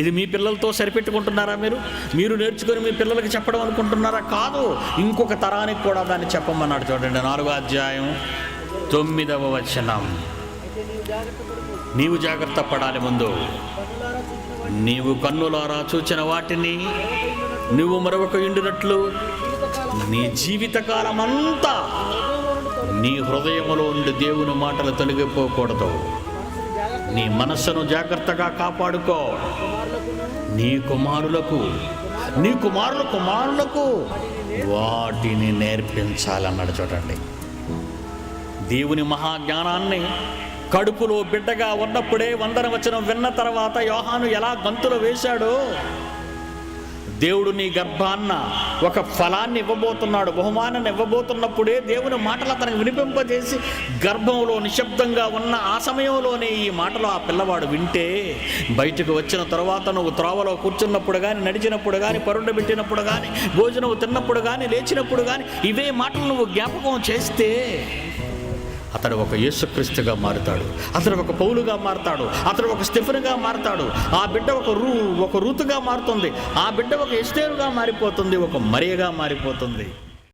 ఇది మీ పిల్లలతో సరిపెట్టుకుంటున్నారా? మీరు నేర్చుకొని మీ పిల్లలకి చెప్పడం అనుకుంటున్నారా? కాదు, ఇంకొక తరానికి కూడా దాన్ని చెప్పమన్నాడు. చూడండి 4వ అధ్యాయం 9వ వచనం. నీవు జాగ్రత్త పడాలి. ముందు నీవు కన్నులారా చూచిన వాటిని నువ్వు మరొక ఇండినట్లు నీ జీవితకాలమంతా నీ హృదయములో ఉండి దేవుని మాటలు తొలగిపోకూడదు. నీ మనస్సును జాగ్రత్తగా కాపాడుకో. నీ కుమారులకు వాటిని నేర్పించాలన్నాడు. చూడండి, దేవుని మహాజ్ఞానాన్ని కడుపులో బిడ్డగా ఉన్నప్పుడే 100వ వచనం విన్న తర్వాత యోహాను ఎలా గంతులు వేశాడో, దేవుడు నీ గర్భాన్న ఒక ఫలాన్ని ఇవ్వబోతున్నాడు, బహుమానాన్ని ఇవ్వబోతున్నప్పుడే దేవుని మాటలు అతనికి వినిపింపజేసి గర్భంలో నిశ్శబ్దంగా ఉన్న ఆ సమయంలోనే ఈ మాటలు ఆ పిల్లవాడు వింటే, బయటకు వచ్చిన తర్వాత నువ్వు త్రోవలో కూర్చున్నప్పుడు కానీ, నడిచినప్పుడు కానీ, పరుండ పెట్టినప్పుడు కానీ, భోజనం తిన్నప్పుడు కానీ, లేచినప్పుడు కానీ ఇవే మాటలు నువ్వు జ్ఞాపకం చేస్తే అతడు ఒక యేసుక్రీస్తుగా మారుతాడు. అతడు ఒక పౌలుగా మారుతాడు. అతడు ఒక స్టెఫెనుగా మారుతాడు. ఆ బిడ్డ ఒక రూతుగా మారుతుంది. ఆ బిడ్డ ఒక ఎస్తేరుగా మారిపోతుంది, ఒక మరియగా మారిపోతుంది.